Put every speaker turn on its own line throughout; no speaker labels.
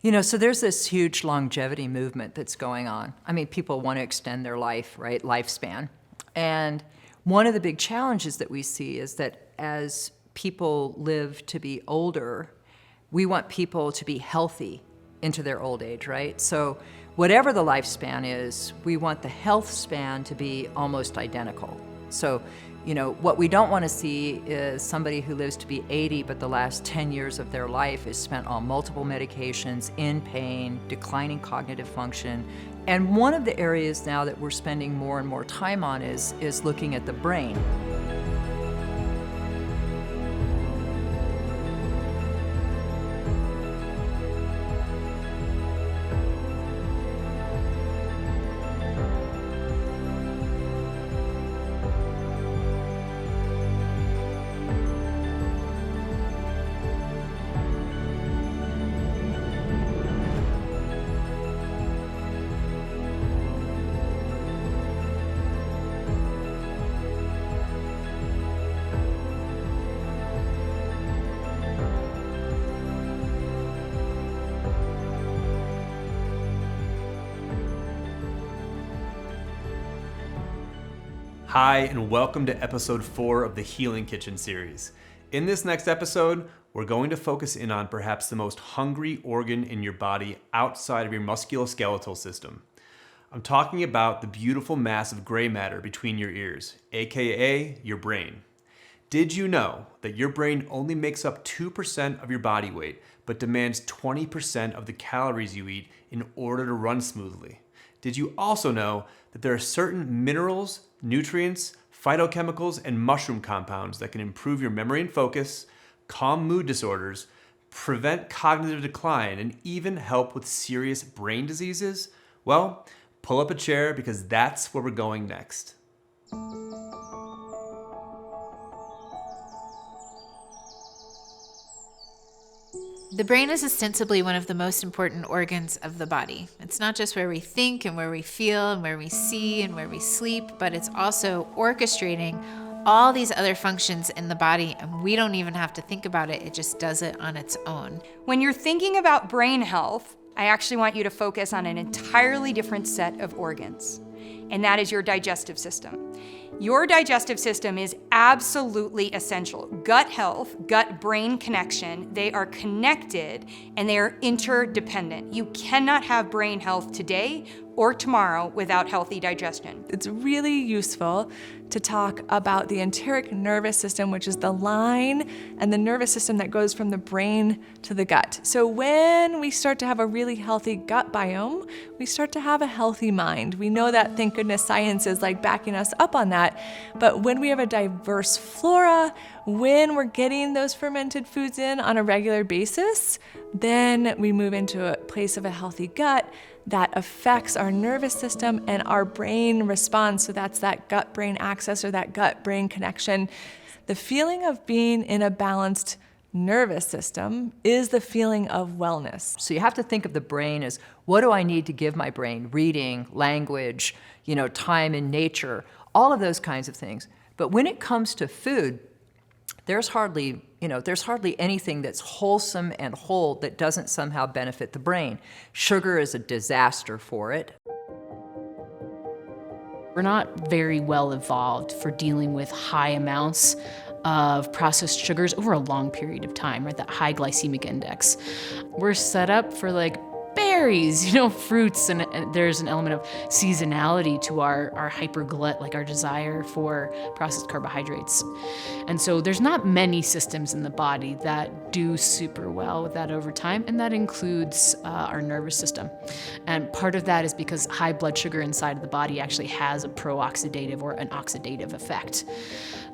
So there's this huge longevity movement that's going on. I mean, people want to extend their life, right? Lifespan. And one of the big challenges that we see is that as people live to be older, we want people to be healthy into their old age, right? So whatever the lifespan is, we want the health span to be almost identical. So, what we don't want to see is somebody who lives to be 80, but the last 10 years of their life is spent on multiple medications, in pain, declining cognitive function. And one of the areas now that we're spending more and more time on is looking at the brain.
Hi, and welcome to episode 4 of the Healing Kitchen series. In this next episode, we're going to focus in on perhaps the most hungry organ in your body outside of your musculoskeletal system. I'm talking about the beautiful mass of gray matter between your ears, aka your brain. Did you know that your brain only makes up 2% of your body weight, but demands 20% of the calories you eat in order to run smoothly? Did you also know that there are certain minerals, nutrients, phytochemicals, and mushroom compounds that can improve your memory and focus, calm mood disorders, prevent cognitive decline, and even help with serious brain diseases? Well, pull up a chair because that's where we're going next.
The brain is ostensibly one of the most important organs of the body. It's not just where we think and where we feel and where we see and where we sleep, but it's also orchestrating all these other functions in the body, and we don't even have to think about it. It just does it on its own.
When you're thinking about brain health, I actually want you to focus on an entirely different set of organs, and that is your digestive system. Your digestive system is absolutely essential. Gut health, gut-brain connection, they are connected and they are interdependent. You cannot have brain health today or tomorrow without healthy digestion.
It's really useful to talk about the enteric nervous system, which is the line and the nervous system that goes from the brain to the gut. So when we start to have a really healthy gut biome, we start to have a healthy mind. We know that, thank goodness, science is backing us up on that. But when we have a diverse flora, when we're getting those fermented foods in on a regular basis, then we move into a place of a healthy gut that affects our nervous system and our brain response. So that's that gut-brain axis or that gut-brain connection. The feeling of being in a balanced nervous system is the feeling of wellness.
So you have to think of the brain as, what do I need to give my brain? Reading, language, time in nature, all of those kinds of things. But when it comes to food, there's hardly anything that's wholesome and whole that doesn't somehow benefit the brain. Sugar is a disaster for it.
We're not very well evolved for dealing with high amounts of processed sugars over a long period of time, right? That high glycemic index. We're set up for berries, fruits, and there's an element of seasonality to our hyperglut, our desire for processed carbohydrates. And so there's not many systems in the body that do super well with that over time, and that includes our nervous system. And part of that is because high blood sugar inside of the body actually has a pro-oxidative or an oxidative effect.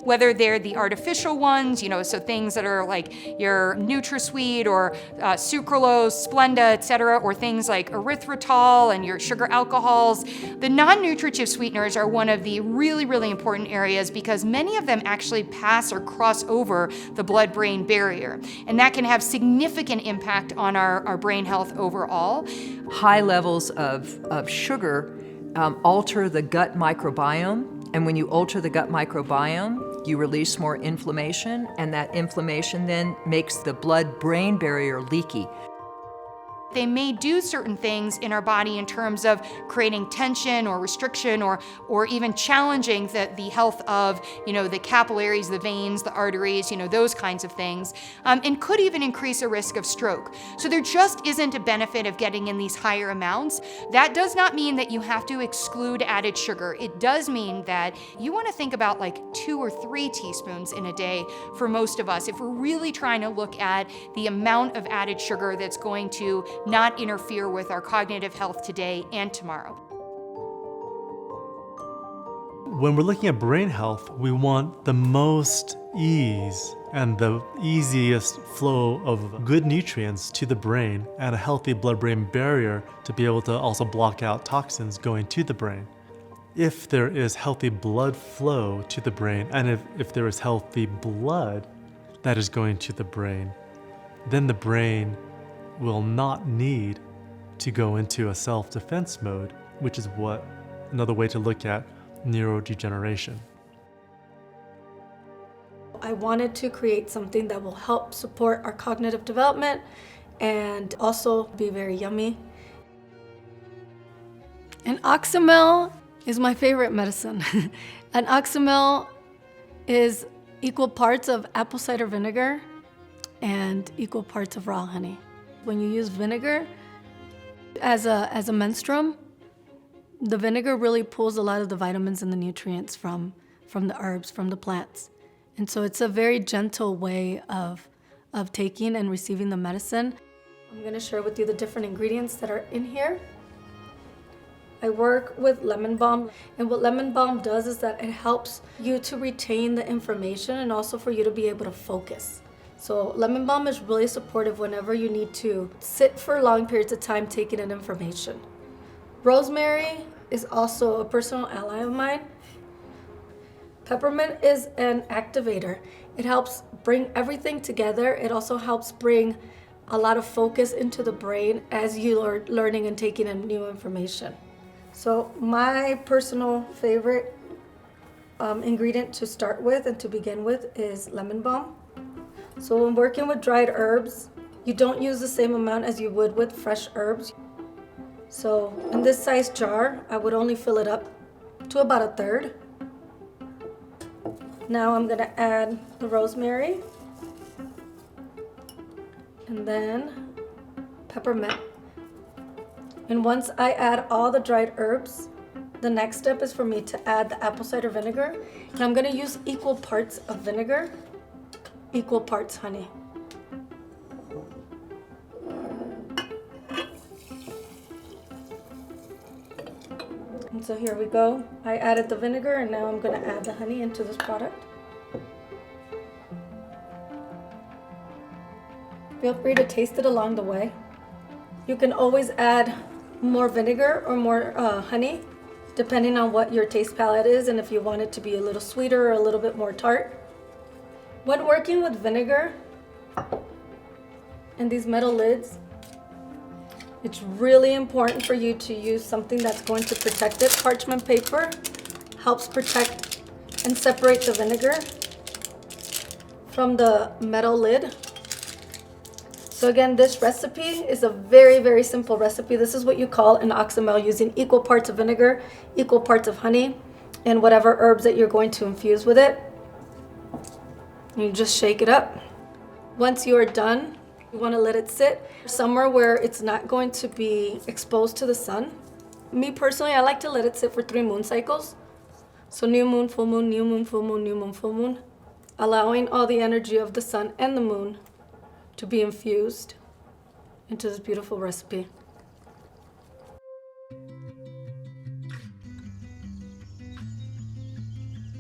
Whether they're the artificial ones, so things that are like your NutraSweet or sucralose, Splenda, etc., or things like erythritol and your sugar alcohols. The non-nutritive sweeteners are one of the really, really important areas because many of them actually pass or cross over the blood-brain barrier. And that can have significant impact on our brain health overall.
High levels of sugar alter the gut microbiome. And when you alter the gut microbiome, you release more inflammation, and that inflammation then makes the blood-brain barrier leaky.
They may do certain things in our body in terms of creating tension or restriction or even challenging the health of, the capillaries, the veins, the arteries, those kinds of things, and could even increase a risk of stroke. So there just isn't a benefit of getting in these higher amounts. That does not mean that you have to exclude added sugar. It does mean that you want to think about like 2 or 3 teaspoons in a day for most of us if we're really trying to look at the amount of added sugar that's going to not interfere with our cognitive health today and tomorrow.
When we're looking at brain health, we want the most ease and the easiest flow of good nutrients to the brain and a healthy blood-brain barrier to be able to also block out toxins going to the brain. If there is healthy blood flow to the brain, and if there is healthy blood that is going to the brain, then the brain will not need to go into a self-defense mode, which is what another way to look at neurodegeneration.
I wanted to create something that will help support our cognitive development and also be very yummy. And Oxymel is my favorite medicine. And Oxymel is equal parts of apple cider vinegar and equal parts of raw honey. When you use vinegar as a menstruum, the vinegar really pulls a lot of the vitamins and the nutrients from the herbs, from the plants. And so it's a very gentle way of taking and receiving the medicine. I'm going to share with you the different ingredients that are in here. I work with lemon balm, and what lemon balm does is that it helps you to retain the information and also for you to be able to focus. So lemon balm is really supportive whenever you need to sit for long periods of time taking in information. Rosemary is also a personal ally of mine. Peppermint is an activator. It helps bring everything together. It also helps bring a lot of focus into the brain as you are learning and taking in new information. So my personal favorite ingredient to start with and to begin with is lemon balm. So when working with dried herbs, you don't use the same amount as you would with fresh herbs. So in this size jar, I would only fill it up to about a third. Now I'm gonna add the rosemary and then peppermint. And once I add all the dried herbs, the next step is for me to add the apple cider vinegar. And I'm gonna use equal parts of vinegar, equal parts honey. And so here we go. I added the vinegar and now I'm gonna add the honey into this product. Feel free to taste it along the way. You can always add more vinegar or more honey, depending on what your taste palette is and if you want it to be a little sweeter or a little bit more tart. When working with vinegar and these metal lids, it's really important for you to use something that's going to protect it. Parchment paper helps protect and separate the vinegar from the metal lid. So again, this recipe is a very, very simple recipe. This is what you call an Oxymel, using equal parts of vinegar, equal parts of honey, and whatever herbs that you're going to infuse with it. You just shake it up. Once you are done, you want to let it sit somewhere where it's not going to be exposed to the sun. Me personally, I like to let it sit for 3 moon cycles. So new moon, full moon, new moon, full moon, new moon, full moon, allowing all the energy of the sun and the moon to be infused into this beautiful recipe.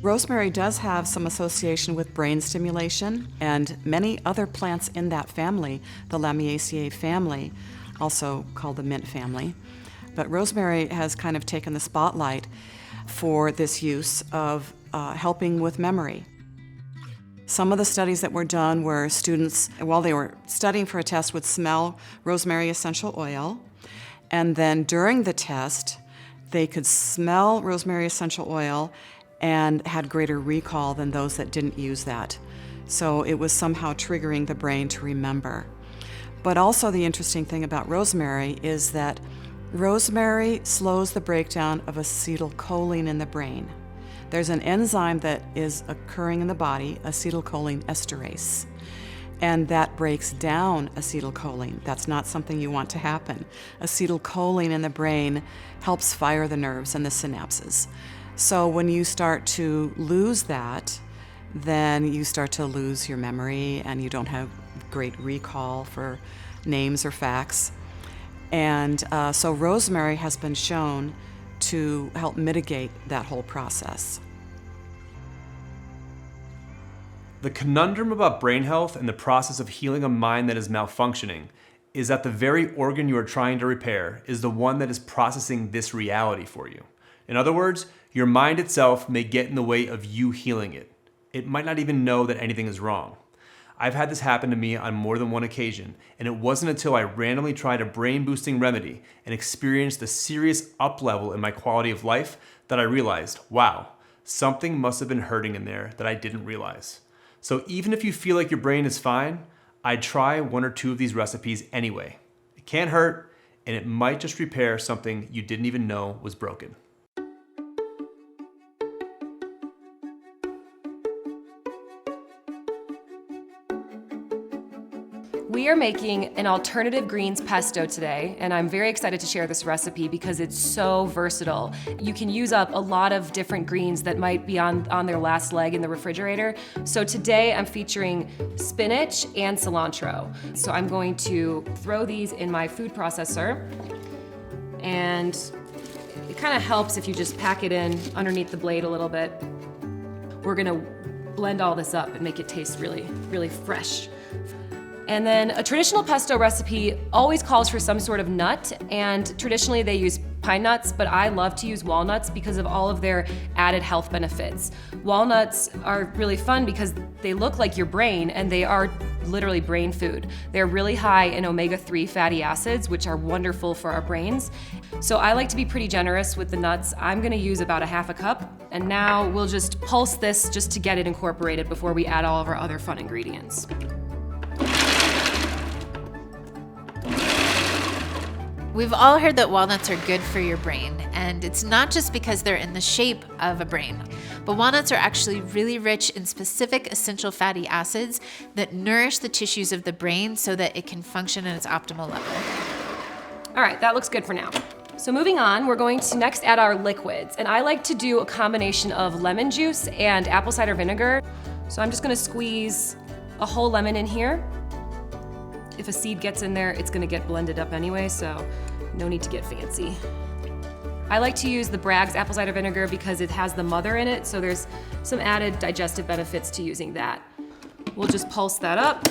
Rosemary does have some association with brain stimulation, and many other plants in that family, the Lamiaceae family, also called the mint family. But rosemary has kind of taken the spotlight for this use of helping with memory. Some of the studies that were done were students, while they were studying for a test, would smell rosemary essential oil, and then during the test, they could smell rosemary essential oil and had greater recall than those that didn't use that. So it was somehow triggering the brain to remember. But also the interesting thing about rosemary is that rosemary slows the breakdown of acetylcholine in the brain. There's an enzyme that is occurring in the body, acetylcholine esterase, and that breaks down acetylcholine. That's not something you want to happen. Acetylcholine in the brain helps fire the nerves and the synapses. So when you start to lose that, then you start to lose your memory and you don't have great recall for names or facts. And so rosemary has been shown to help mitigate that whole process.
The conundrum about brain health and the process of healing a mind that is malfunctioning is that the very organ you are trying to repair is the one that is processing this reality for you. In other words, your mind itself may get in the way of you healing it. It might not even know that anything is wrong. I've had this happen to me on more than one occasion, and it wasn't until I randomly tried a brain-boosting remedy and experienced a serious up-level in my quality of life that I realized, wow, something must have been hurting in there that I didn't realize. So even if you feel like your brain is fine, I'd try one or two of these recipes anyway. It can't hurt, and it might just repair something you didn't even know was broken.
We are making an alternative greens pesto today, and I'm very excited to share this recipe because it's so versatile. You can use up a lot of different greens that might be on their last leg in the refrigerator. So today I'm featuring spinach and cilantro. So I'm going to throw these in my food processor, and it kind of helps if you just pack it in underneath the blade a little bit. We're gonna blend all this up and make it taste really, really fresh. And then a traditional pesto recipe always calls for some sort of nut, and traditionally they use pine nuts, but I love to use walnuts because of all of their added health benefits. Walnuts are really fun because they look like your brain, and they are literally brain food. They're really high in omega-3 fatty acids, which are wonderful for our brains. So I like to be pretty generous with the nuts. I'm gonna use about a half a cup, and now we'll just pulse this just to get it incorporated before we add all of our other fun ingredients.
We've all heard that walnuts are good for your brain, and it's not just because they're in the shape of a brain, but walnuts are actually really rich in specific essential fatty acids that nourish the tissues of the brain so that it can function at its optimal level.
All right, that looks good for now. So moving on, we're going to next add our liquids, and I like to do a combination of lemon juice and apple cider vinegar. So I'm just gonna squeeze a whole lemon in here. If a seed gets in there, it's gonna get blended up anyway, so no need to get fancy. I like to use the Bragg's apple cider vinegar because it has the mother in it, so there's some added digestive benefits to using that. We'll just pulse that up.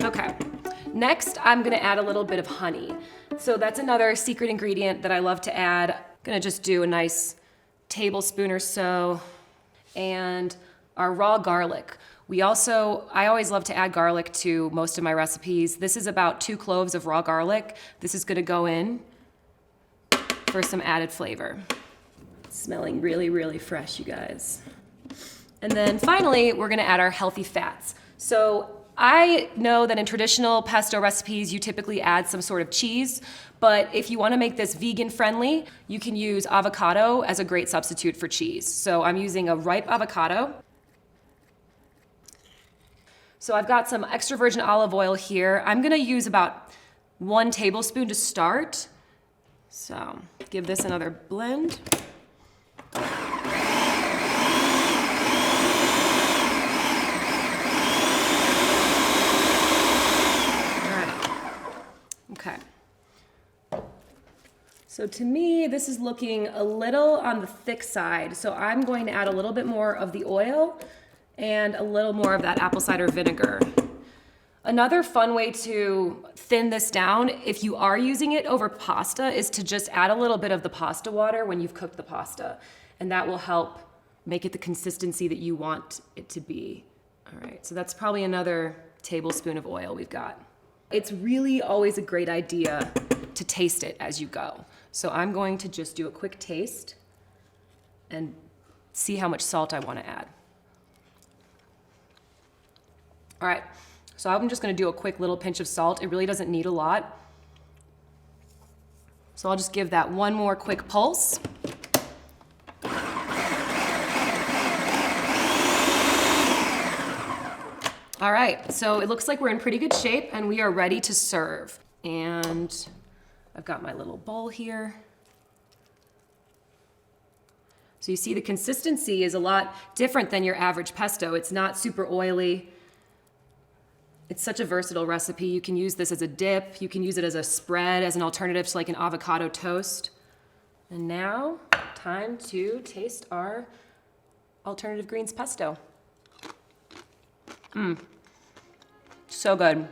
Okay, next I'm gonna add a little bit of honey. So that's another secret ingredient that I love to add. Gonna just do a nice tablespoon or so, and our raw garlic. I always love to add garlic to most of my recipes. This is about 2 cloves of raw garlic. This is gonna go in for some added flavor. It's smelling really, really fresh, you guys. And then finally, we're gonna add our healthy fats. So I know that in traditional pesto recipes, you typically add some sort of cheese, but if you wanna make this vegan friendly, you can use avocado as a great substitute for cheese. So I'm using a ripe avocado. So I've got some extra virgin olive oil here. I'm gonna use about 1 tablespoon to start. So give this another blend. Okay. So to me, this is looking a little on the thick side. So I'm going to add a little bit more of the oil and a little more of that apple cider vinegar. Another fun way to thin this down, if you are using it over pasta, is to just add a little bit of the pasta water when you've cooked the pasta. And that will help make it the consistency that you want it to be. All right, so that's probably another tablespoon of oil we've got. It's really always a great idea to taste it as you go. So I'm going to just do a quick taste and see how much salt I want to add. All right, so I'm just gonna do a quick little pinch of salt. It really doesn't need a lot. So I'll just give that one more quick pulse. All right, so it looks like we're in pretty good shape and we are ready to serve. And I've got my little bowl here. So you see the consistency is a lot different than your average pesto. It's not super oily. It's such a versatile recipe. You can use this as a dip. You can use it as a spread, as an alternative to like an avocado toast. And now, time to taste our alternative greens pesto. So good.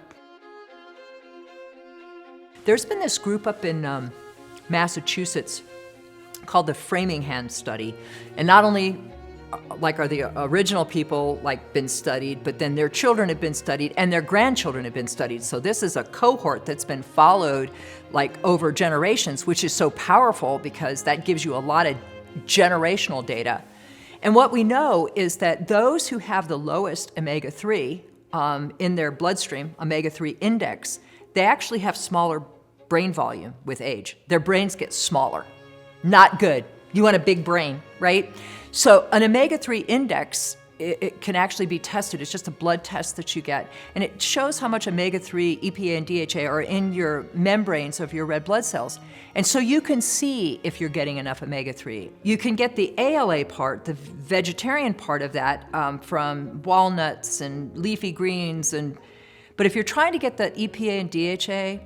There's been this group up in Massachusetts called the Framingham Study, and not only like are the original people like been studied, but then their children have been studied and their grandchildren have been studied. So this is a cohort that's been followed like over generations, which is so powerful because that gives you a lot of generational data. And what we know is that those who have the lowest omega-3 in their bloodstream, omega-3 index, they actually have smaller brain volume with age. Their brains get smaller. Not good. You want a big brain, right? So an omega-3 index, it can actually be tested. It's just a blood test that you get. And it shows how much omega-3, EPA, and DHA are in your membranes of your red blood cells. And so you can see if you're getting enough omega-3. You can get the ALA part, the vegetarian part of that, from walnuts and leafy greens. But if you're trying to get the EPA and DHA,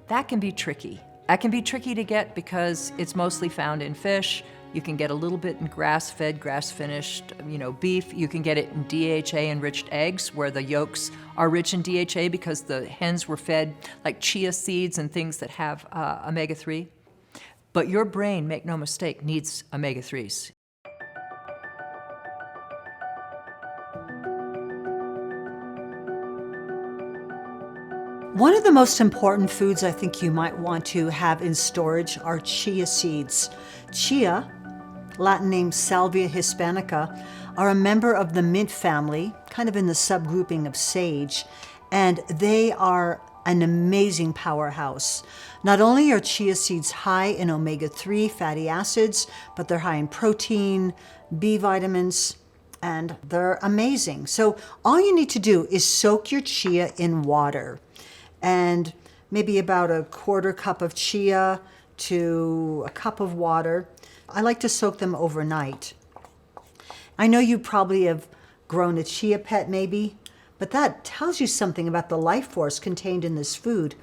that can be tricky. That can be tricky to get because it's mostly found in fish. You can get a little bit in grass-fed, grass-finished, beef. You can get it in DHA-enriched eggs where the yolks are rich in DHA because the hens were fed like chia seeds and things that have omega-3. But your brain, make no mistake, needs omega-3s.
One of the most important foods I think you might want to have in storage are chia seeds. Chia, Latin name Salvia hispanica, are a member of the mint family, kind of in the subgrouping of sage, and they are an amazing powerhouse. Not only are chia seeds high in omega-3 fatty acids, but they're high in protein, B vitamins, and they're amazing. So all you need to do is soak your chia in water, and maybe about a quarter cup of chia to a cup of water. I like to soak them overnight. I know you probably have grown a chia pet maybe, but that tells you something about the life force contained in this food.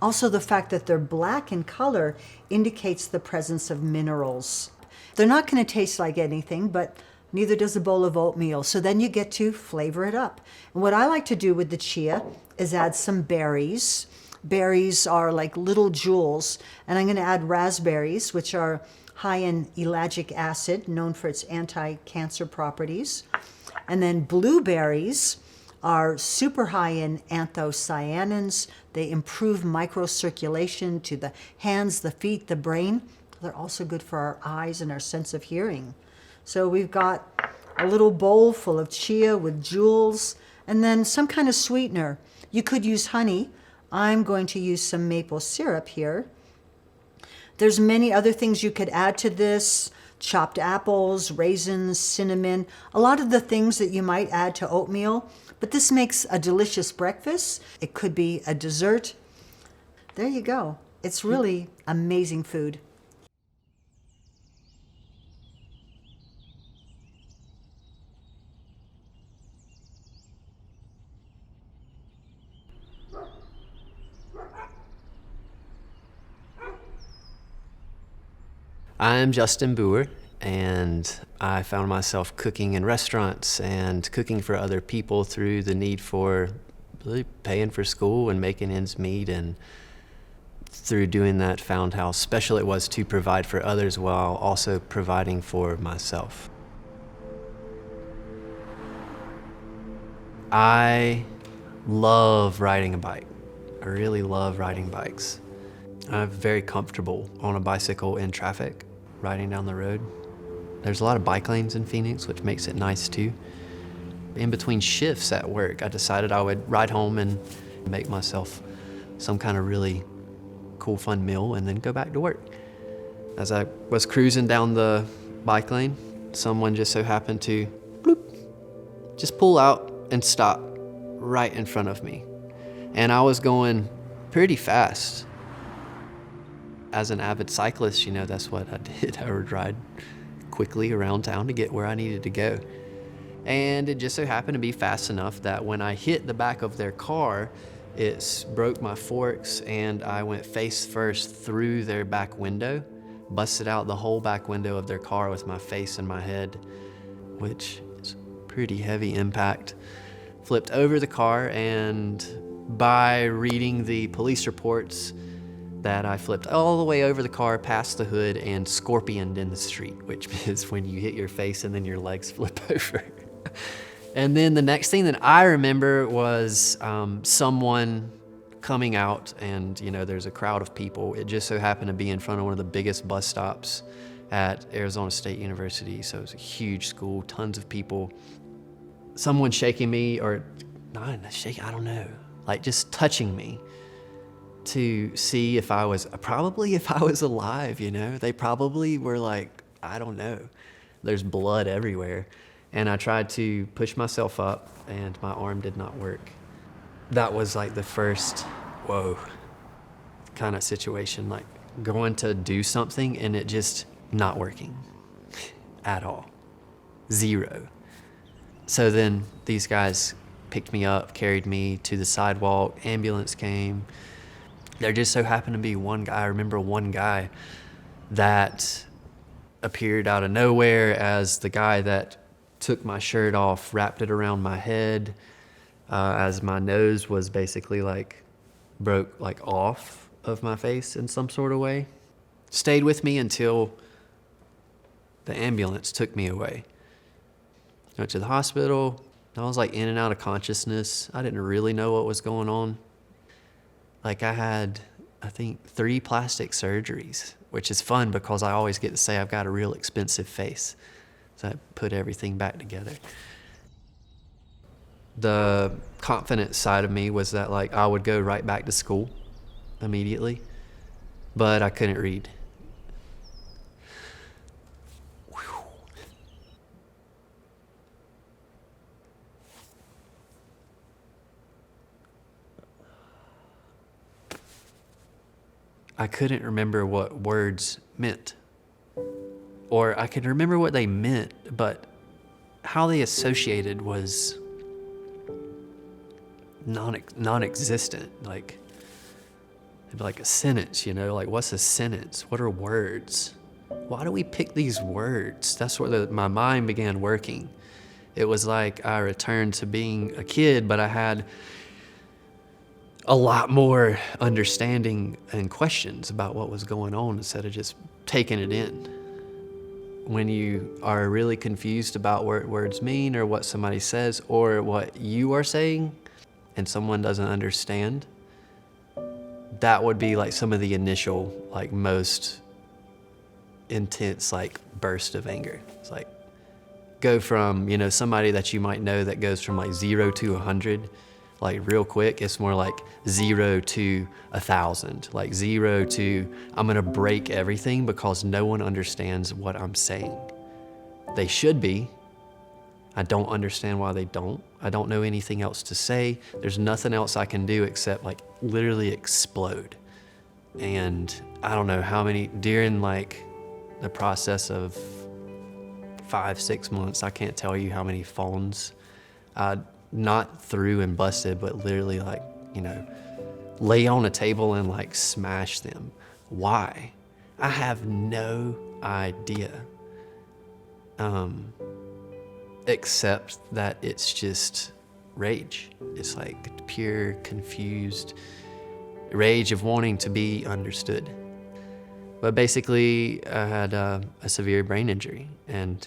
Also, the fact that they're black in color indicates the presence of minerals. They're not going to taste like anything, but neither does a bowl of oatmeal, so then you get to flavor it up. And what I like to do with the chia is add some berries. Berries are like little jewels, and I'm going to add raspberries, which are high in ellagic acid, known for its anti-cancer properties. And then blueberries are super high in anthocyanins. They improve microcirculation to the hands, the feet, the brain. They're also good for our eyes and our sense of hearing. So we've got a little bowl full of chia with jewels, and then some kind of sweetener. You could use honey. I'm going to use some maple syrup here. There's many other things you could add to this: chopped apples, raisins, cinnamon, a lot of the things that you might add to oatmeal. But this makes a delicious breakfast. It could be a dessert. There you go. It's really amazing food.
I'm Justin Boer, and I found myself cooking in restaurants and cooking for other people through the need for really paying for school and making ends meet, and through doing that found how special it was to provide for others while also providing for myself. I love riding a bike. I really love riding bikes. I'm very comfortable on a bicycle in traffic, riding down the road. There's a lot of bike lanes in Phoenix, which makes it nice too. In between shifts at work, I decided I would ride home and make myself some kind of really cool, fun meal and then go back to work. As I was cruising down the bike lane, someone just so happened to bloop, just pull out and stop right in front of me. And I was going pretty fast. As an avid cyclist, you know, that's what I did. I would ride quickly around town to get where I needed to go. And it just so happened to be fast enough that when I hit the back of their car, it broke my forks and I went face first through their back window, busted out the whole back window of their car with my face and my head, which is a pretty heavy impact. Flipped over the car, and by reading the police reports, that I flipped all the way over the car, past the hood, and scorpioned in the street, which is when you hit your face and then your legs flip over. And then the next thing that I remember was someone coming out, and you know, there's a crowd of people. It just so happened to be in front of one of the biggest bus stops at Arizona State University, so it was a huge school, tons of people. Someone shaking me, or not shaking, I don't know, like just touching me to see if I was alive, you know? They probably were like, I don't know. There's blood everywhere. And I tried to push myself up, and my arm did not work. That was like the first, whoa, kind of situation, like going to do something and it just not working at all. Zero. So then these guys picked me up, carried me to the sidewalk, ambulance came. There just so happened to be one guy, I remember one guy that appeared out of nowhere as the guy that took my shirt off, wrapped it around my head, as my nose was basically like broke like off of my face in some sort of way. Stayed with me until the ambulance took me away. Went to the hospital. I was like in and out of consciousness. I didn't really know what was going on. Like I had, I think, 3 plastic surgeries, which is fun because I always get to say I've got a real expensive face. So I put everything back together. The confident side of me was that like I would go right back to school immediately, but I couldn't read. I couldn't remember what words meant. Or I could remember what they meant, but how they associated was non-existent. Like a sentence, you know, like what's a sentence? What are words? Why do we pick these words? That's where my mind began working. It was like I returned to being a kid, but I had a lot more understanding and questions about what was going on instead of just taking it in. When you are really confused about what words mean or what somebody says or what you are saying and someone doesn't understand, that would be like some of the initial, like most intense, like burst of anger. It's like go from, you know, somebody that you might know that goes from like 0 to 100, like real quick. It's more like 0 to 1,000, like 0 to I'm gonna break everything because no one understands what I'm saying. They should be. I don't understand why they don't. I don't know anything else to say. There's nothing else I can do except like literally explode. And I don't know how many, during like the process of 5-6 months, I can't tell you how many phones I not threw and busted, but literally like, you know, lay on a table and like smash them. Why? I have no idea. Except that it's just rage. It's like pure confused rage of wanting to be understood. But basically, I had a severe brain injury and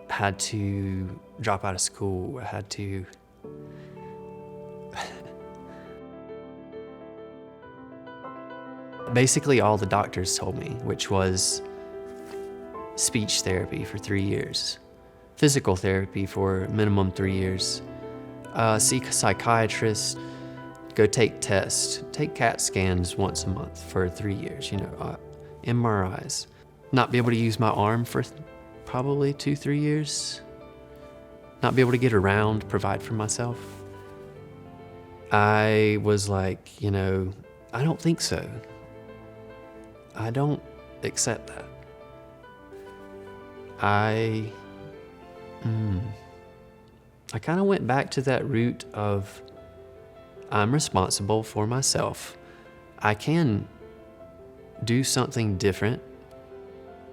had to drop out of school. I had to basically all the doctors told me, which was speech therapy for 3 years, physical therapy for minimum 3 years, see a psychiatrist, go take tests, take CAT scans once a month for 3 years, MRIs. Not be able to use my arm for probably 2-3 years. Not be able to get around, provide for myself. I was like, I don't think so. I don't accept that. I kind of went back to that root of I'm responsible for myself. I can do something different.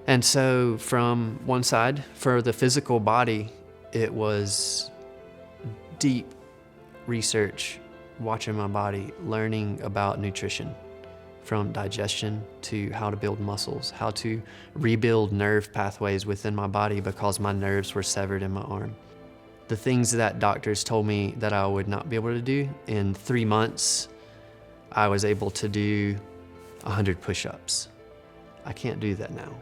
And so from one side, for the physical body, it was deep research, watching my body, learning about nutrition, from digestion to how to build muscles, how to rebuild nerve pathways within my body because my nerves were severed in my arm. The things that doctors told me that I would not be able to do, in 3 months, I was able to do 100 push-ups. I can't do that now.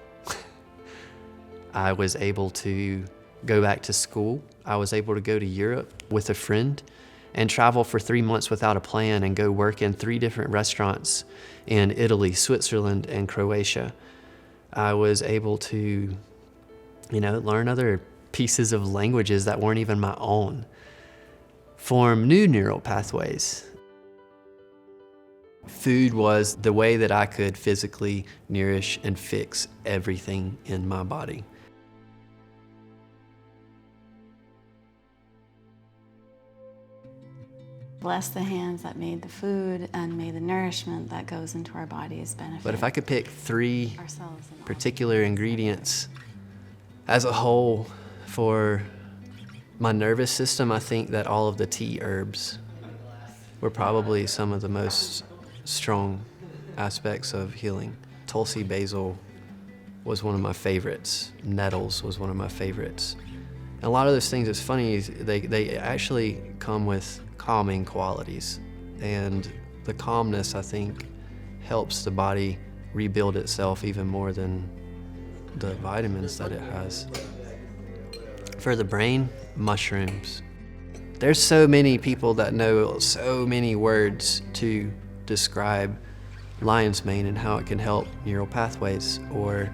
I was able to go back to school. I was able to go to Europe with a friend and travel for 3 months without a plan and go work in 3 different restaurants in Italy, Switzerland, and Croatia. I was able to, learn other pieces of languages that weren't even my own, form new neural pathways. Food was the way that I could physically nourish and fix everything in my body.
Bless the hands that made the food and may the nourishment that goes into our bodies benefit.
But if I could pick 3
ourselves and
particular ingredients as a whole for my nervous system, I think that all of the tea herbs were probably some of the most strong aspects of healing. Tulsi basil was one of my favorites. Nettles was one of my favorites. And a lot of those things, it's funny, they actually come with calming qualities. And the calmness, I think, helps the body rebuild itself even more than the vitamins that it has. For the brain, mushrooms. There's so many people that know so many words to describe lion's mane and how it can help neural pathways, or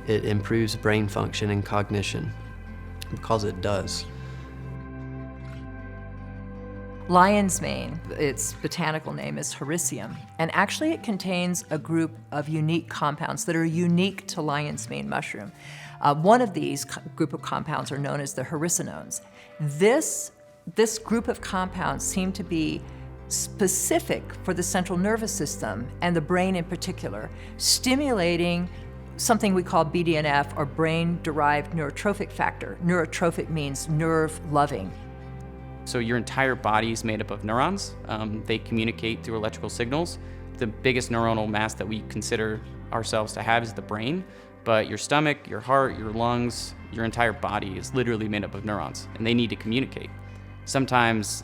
it improves brain function and cognition, because it does.
Lion's mane, its botanical name is Hericium, and actually it contains a group of unique compounds that are unique to lion's mane mushroom. One of these group of compounds are known as the hericinones. This group of compounds seem to be specific for the central nervous system and the brain in particular, stimulating something we call BDNF, or brain-derived neurotrophic factor. Neurotrophic means nerve-loving.
So your entire body is made up of neurons. They communicate through electrical signals. The biggest neuronal mass that we consider ourselves to have is the brain, but your stomach, your heart, your lungs, your entire body is literally made up of neurons, and they need to communicate. Sometimes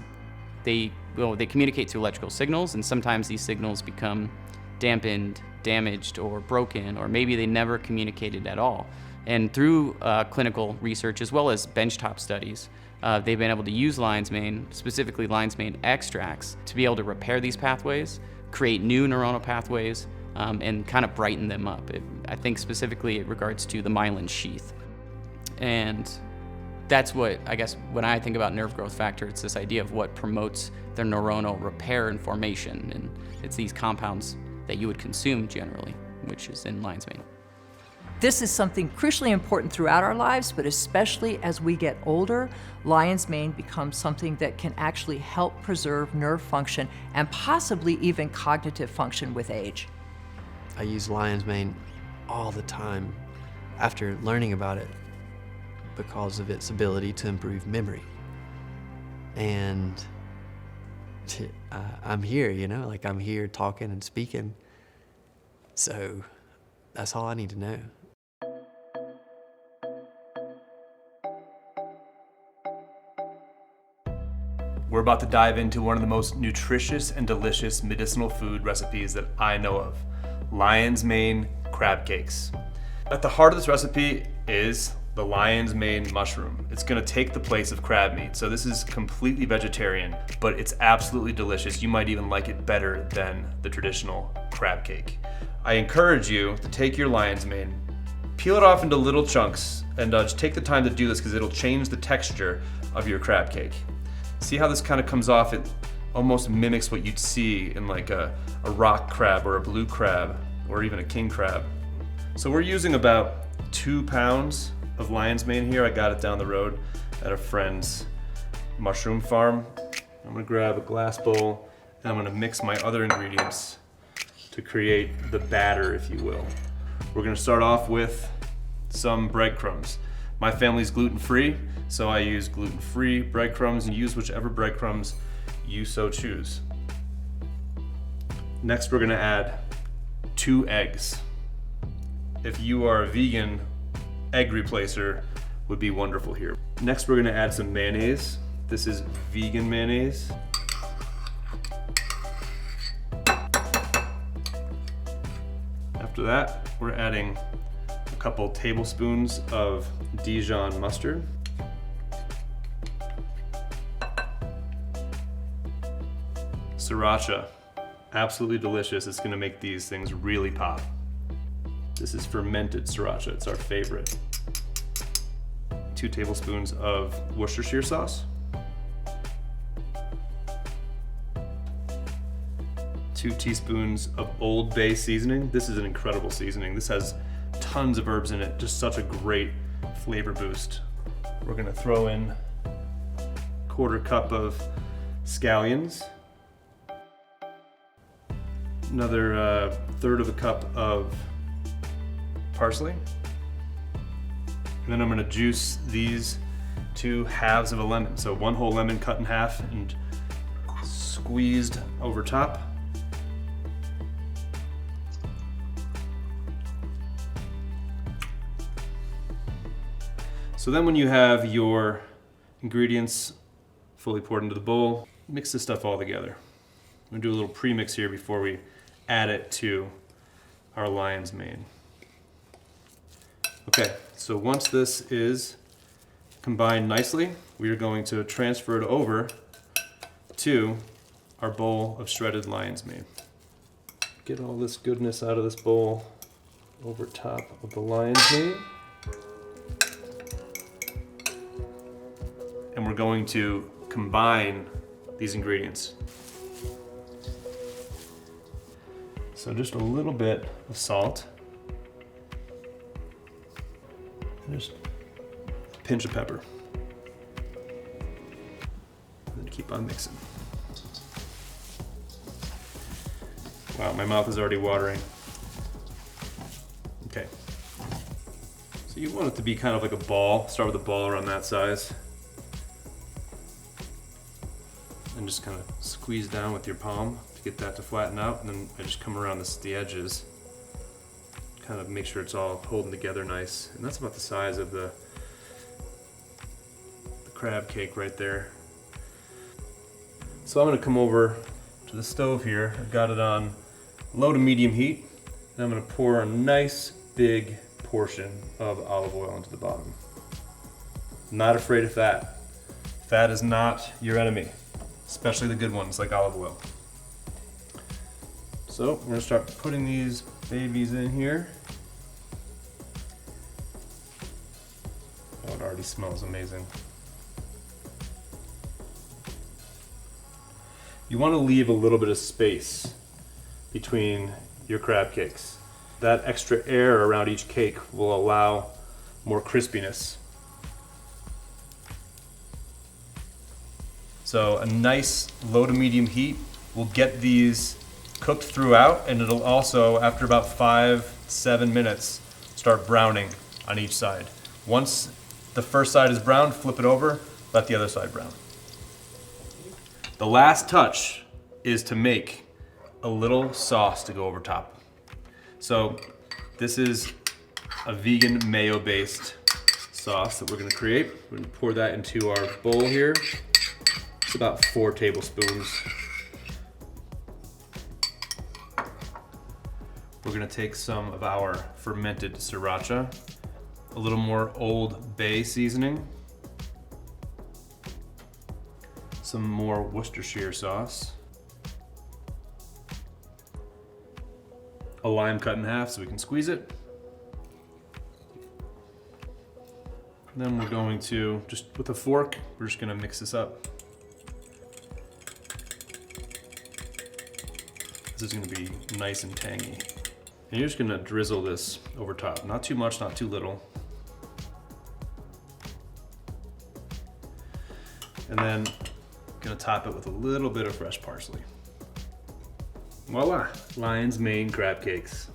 they communicate through electrical signals, and sometimes these signals become dampened, damaged, or broken, or maybe they never communicated at all. And through clinical research, as well as benchtop studies, they've been able to use lion's mane, specifically lion's mane extracts, to be able to repair these pathways, create new neuronal pathways, and kind of brighten them up. I think specifically it regards to the myelin sheath. And that's what, I guess, when I think about nerve growth factor, it's this idea of what promotes their neuronal repair and formation. And it's these compounds that you would consume generally, which is in lion's mane.
This is something crucially important throughout our lives, but especially as we get older, lion's mane becomes something that can actually help preserve nerve function and possibly even cognitive function with age.
I use lion's mane all the time after learning about it because of its ability to improve memory. And I'm here, I'm here talking and speaking. So that's all I need to know.
We're about to dive into one of the most nutritious and delicious medicinal food recipes that I know of. lion's mane crab cakes. At the heart of this recipe is the lion's mane mushroom. It's gonna take the place of crab meat. So this is completely vegetarian, but it's absolutely delicious. You might even like it better than the traditional crab cake. I encourage you to take your lion's mane, peel it off into little chunks, and just take the time to do this because it'll change the texture of your crab cake. See how this kind of comes off? It almost mimics what you'd see in like a rock crab or a blue crab or even a king crab. So we're using about 2 pounds of lion's mane here. I got it down the road at a friend's mushroom farm. I'm gonna grab a glass bowl and I'm gonna mix my other ingredients to create the batter, if you will. We're gonna start off with some breadcrumbs. My family's gluten-free, so I use gluten-free breadcrumbs, and use whichever breadcrumbs you so choose. Next, we're gonna add 2 eggs. If you are a vegan, egg replacer would be wonderful here. Next, we're gonna add some mayonnaise. This is vegan mayonnaise. After that, we're adding a couple tablespoons of Dijon mustard. Sriracha, absolutely delicious. It's gonna make these things really pop. This is fermented sriracha, it's our favorite. 2 tablespoons of Worcestershire sauce. 2 teaspoons of Old Bay seasoning. This is an incredible seasoning. This has tons of herbs in it, just such a great flavor boost. We're gonna throw in 1/4 cup of scallions. Another 1/3 of a cup of parsley. And then I'm gonna juice these 2 halves of a lemon. So 1 whole lemon cut in half and squeezed over top. So then when you have your ingredients fully poured into the bowl, mix this stuff all together. I'm gonna do a little pre-mix here before we add it to our lion's mane. Okay, so once this is combined nicely, we are going to transfer it over to our bowl of shredded lion's mane. Get all this goodness out of this bowl over top of the lion's mane. And we're going to combine these ingredients. So just a little bit of salt. And just a pinch of pepper. And then keep on mixing. Wow, my mouth is already watering. Okay. So you want it to be kind of like a ball. Start with a ball around that size. And just kind of squeeze down with your palm to get that to flatten out. And then I just come around the edges, kind of make sure it's all holding together nice. And that's about the size of the crab cake right there. So I'm gonna come over to the stove here. I've got it on low to medium heat. And I'm gonna pour a nice big portion of olive oil into the bottom. Not afraid of fat. Fat is not your enemy, especially the good ones like olive oil. So we're gonna start putting these babies in here. Oh, it already smells amazing. You want to leave a little bit of space between your crab cakes. That extra air around each cake will allow more crispiness. So a nice low to medium heat will get these cooked throughout, and it'll also, after about 5-7 minutes, start browning on each side. Once the first side is browned, flip it over, let the other side brown. The last touch is to make a little sauce to go over top. So this is a vegan mayo-based sauce that we're gonna create. We're gonna pour that into our bowl here. It's about 4 tablespoons. We're gonna take some of our fermented sriracha, a little more Old Bay seasoning, some more Worcestershire sauce, a lime cut in half so we can squeeze it. And then we're going to, just with a fork, we're just gonna mix this up. This is gonna be nice and tangy. And you're just gonna drizzle this over top. Not too much, not too little. And then gonna top it with a little bit of fresh parsley. Voila, Lion's Mane crab cakes.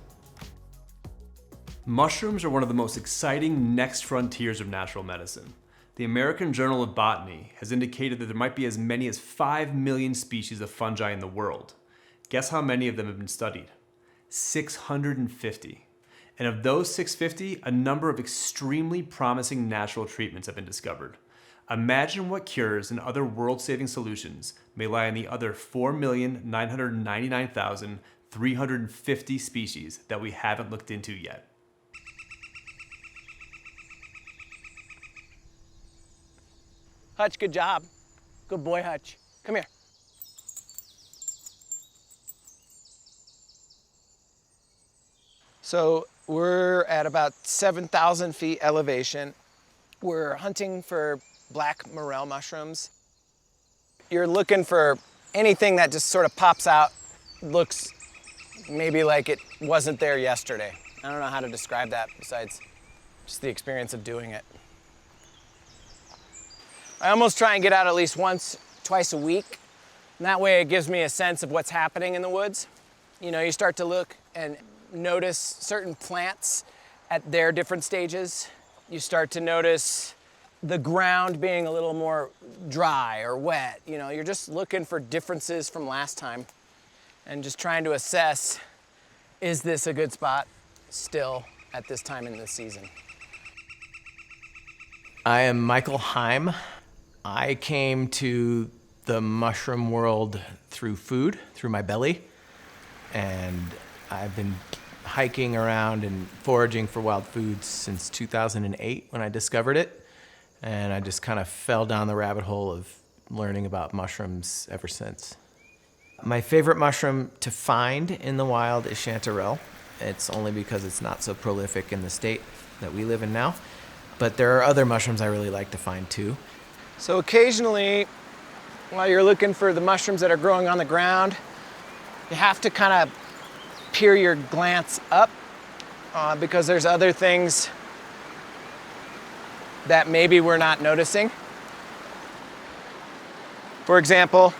Mushrooms are one of the most exciting next frontiers of natural medicine. The American Journal of Botany has indicated that there might be as many as 5 million species of fungi in the world. Guess how many of them have been studied? 650. And of those 650, a number of extremely promising natural treatments have been discovered. Imagine what cures and other world-saving solutions may lie in the other 4,999,350 species that we haven't looked into yet.
Hutch, good job. Good boy, Hutch. Come here. So we're at about 7,000 feet elevation. We're hunting for black morel mushrooms. You're looking for anything that just sort of pops out, looks maybe like it wasn't there yesterday. I don't know how to describe that besides just the experience of doing it. I almost try and get out at least once, twice a week. And that way it gives me a sense of what's happening in the woods. You know, you start to look and notice certain plants at their different stages. You start to notice the ground being a little more dry or wet. You know, you're just looking for differences from last time and just trying to assess, is this a good spot still at this time in the season? I am Michael Heim. I came to the mushroom world through food, through my belly, and I've been hiking around and foraging for wild foods since 2008 when I discovered it, and I just kind of fell down the rabbit hole of learning about mushrooms ever since. My favorite mushroom to find in the wild is chanterelle. It's only because it's not so prolific in the state that we live in now, but there are other mushrooms I really like to find too. So occasionally, while you're looking for the mushrooms that are growing on the ground, you have to kind of peer your glance up because there's other things that maybe we're not noticing. For example,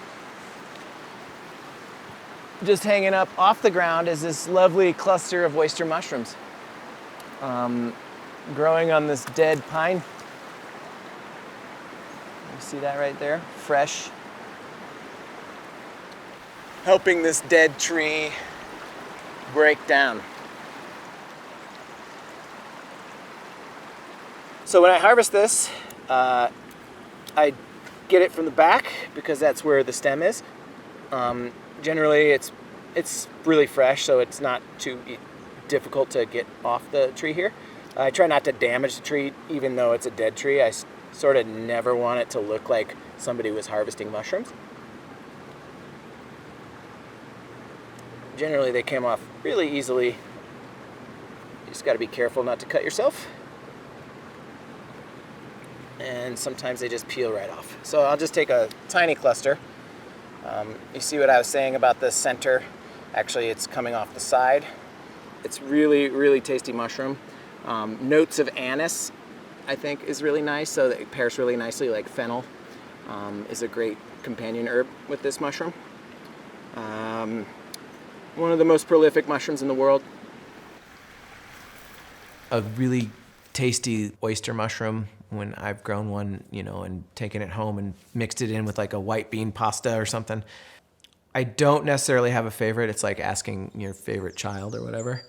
just hanging up off the ground is this lovely cluster of oyster mushrooms growing on this dead pine. You see that right there? Fresh. Helping this dead tree break down. So when I harvest this, I get it from the back because that's where the stem is. Generally, it's really fresh, so it's not too difficult to get off the tree here. I try not to damage the tree, even though it's a dead tree. I sort of never want it to look like somebody was harvesting mushrooms. Generally, they came off really easily. You just got to be careful not to cut yourself. And sometimes they just peel right off. So I'll just take a tiny cluster. You see what I was saying about the center? Actually, it's coming off the side. It's really, really tasty mushroom. Notes of anise, I think, is really nice, so that it pairs really nicely, like fennel is a great companion herb with this mushroom. One of the most prolific mushrooms in the world. A really tasty oyster mushroom, when I've grown one, you know, and taken it home and mixed it in with like a white bean pasta or something. I don't necessarily have a favorite. It's like asking your favorite child or whatever.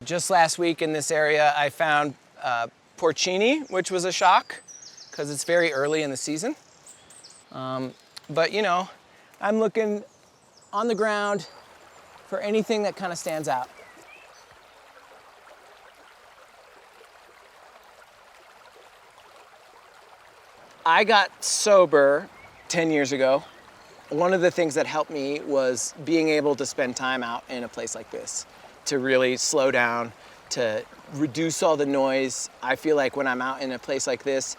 Just last week in this area, I found porcini, which was a shock because it's very early in the season. But you know, I'm looking on the ground for anything that kind of stands out. I got sober 10 years ago. One of the things that helped me was being able to spend time out in a place like this, to really slow down, to reduce all the noise. I feel like when I'm out in a place like this,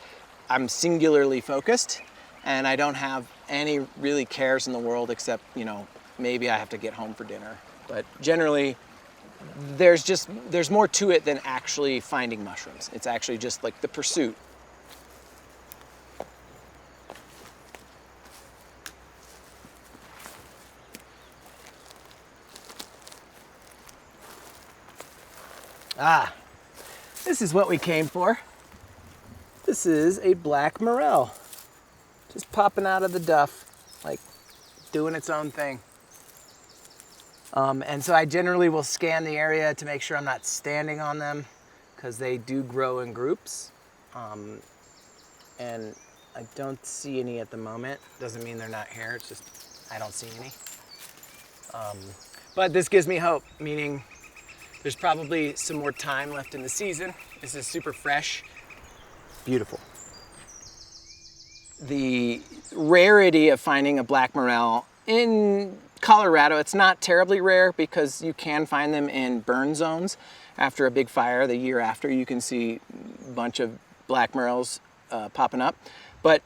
I'm singularly focused and I don't have any really cares in the world except, you know, maybe I have to get home for dinner. But generally, there's more to it than actually finding mushrooms. It's actually just like the pursuit. Ah, this is what we came for. This is a black morel. Just popping out of the duff, like doing its own thing. And so I generally will scan the area to make sure I'm not standing on them because they do grow in groups. And I don't see any at the moment. Doesn't mean they're not here, it's just I don't see any. But this gives me hope, meaning there's probably some more time left in the season. This is super fresh. Beautiful. The rarity of finding a black morel in Colorado, it's not terribly rare because you can find them in burn zones. After a big fire, the year after, you can see a bunch of black morels popping up. But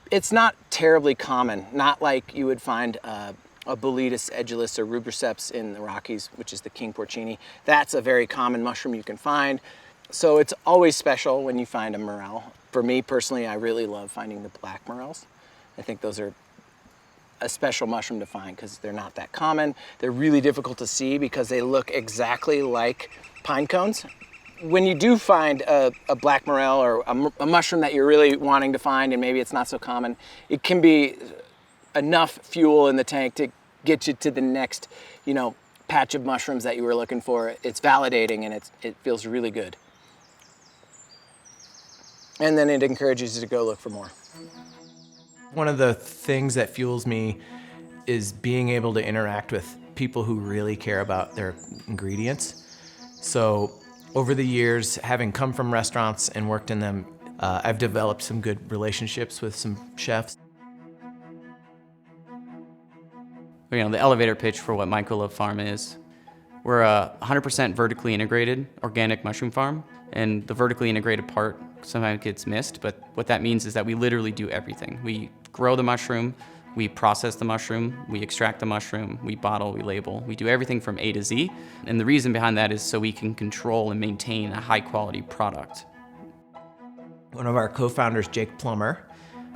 it's not terribly common, not like you would find a Boletus edulis or rubriceps in the Rockies, which is the king porcini. That's a very common mushroom you can find. So it's always special when you find a morel. For me personally, I really love finding the black morels. I think those are a special mushroom to find because they're not that common. They're really difficult to see because they look exactly like pine cones. When you do find a black morel or a mushroom that you're really wanting to find and maybe it's not so common, it can be enough fuel in the tank to get you to the next, you know, patch of mushrooms that you were looking for. It's validating and it feels really good. And then it encourages you to go look for more. One of the things that fuels me is being able to interact with people who really care about their ingredients. So over the years, having come from restaurants and worked in them, I've developed some good relationships with some chefs.
You know, the elevator pitch for what Microlove Farm is. We're a 100% vertically integrated organic mushroom farm, and the vertically integrated part sometimes gets missed, but what that means is that we literally do everything. We grow the mushroom, we process the mushroom, we extract the mushroom, we bottle, we label. We do everything from A to Z, and the reason behind that is so we can control and maintain a high quality product.
One of our co-founders, Jake Plummer,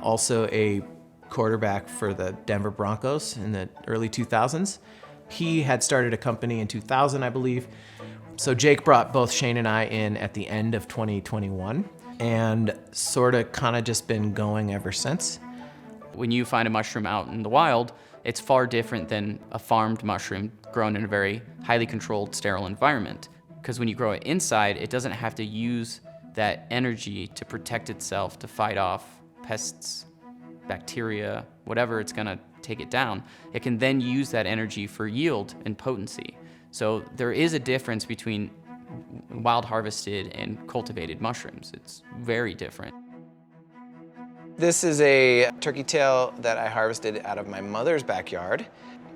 also a quarterback for the Denver Broncos in the early 2000s. He had started a company in 2000, I believe. So Jake brought both Shane and I in at the end of 2021 and sort of kind of just been going ever since.
When you find a mushroom out in the wild, it's far different than a farmed mushroom grown in a very highly controlled, sterile environment. Because when you grow it inside, it doesn't have to use that energy to protect itself, to fight off pests, bacteria, whatever it's gonna take it down. It can then use that energy for yield and potency. So there is a difference between wild harvested and cultivated mushrooms. It's very different.
This is a turkey tail that I harvested out of my mother's backyard.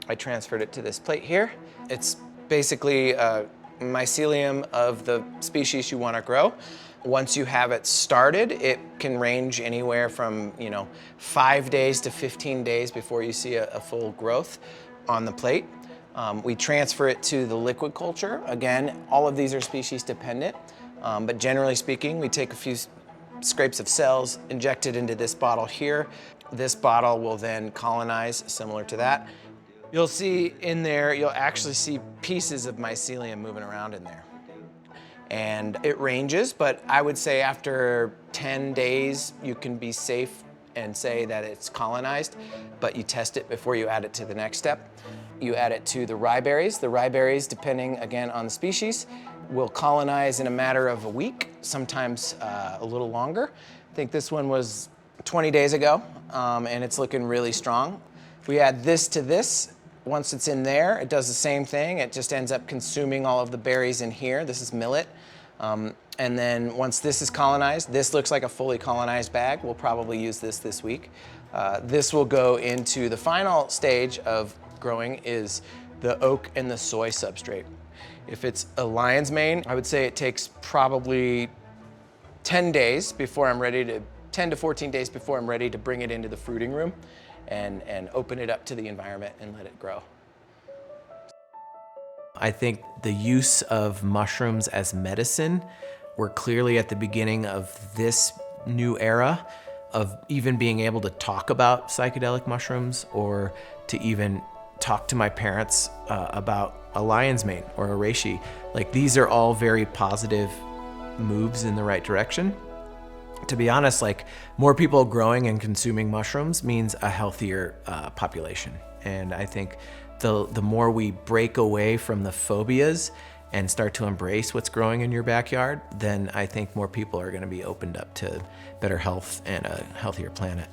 I transferred it to this plate here. It's basically a mycelium of the species you want to grow. Once you have it started, it can range anywhere from 5 days to 15 days before you see a full growth on the plate. We transfer it to the liquid culture. Again, all of these are species dependent, but generally speaking, we take a few scrapes of cells, inject it into this bottle here. This bottle will then colonize, similar to that. You'll see in there, you'll actually see pieces of mycelium moving around in there. And it ranges, but I would say after 10 days, you can be safe and say that it's colonized, but you test it before you add it to the next step. You add it to the rye berries. The rye berries, depending again on the species, will colonize in a matter of a week, sometimes a little longer. I think this one was 20 days ago, and it's looking really strong. We add this to this. Once it's in there, it does the same thing. It just ends up consuming all of the berries in here. This is millet. And then once this is colonized, this looks like a fully colonized bag. We'll probably use this week. This will go into the final stage of growing is the oak and the soy substrate. If it's a lion's mane, I would say it takes probably 10 days before I'm ready to, 10 to 14 days before I'm ready to bring it into the fruiting room and open it up to the environment and let it grow. I think the use of mushrooms as medicine, we're clearly at the beginning of this new era of even being able to talk about psychedelic mushrooms or to even talk to my parents about a lion's mane or a reishi. Like, these are all very positive moves in the right direction. To be honest, like, more people growing and consuming mushrooms means a healthier population. And I think the more we break away from the phobias and start to embrace what's growing in your backyard, then I think more people are going to be opened up to better health and a healthier planet.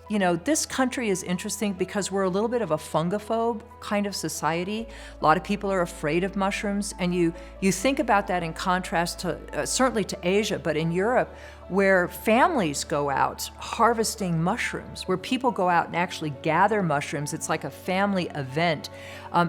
You know, this country is interesting because we're a little bit of a fungophobe kind of society. A lot of people are afraid of mushrooms, and you think about that in contrast to, certainly to Asia, but in Europe, where families go out harvesting mushrooms, where people go out and actually gather mushrooms. It's like a family event.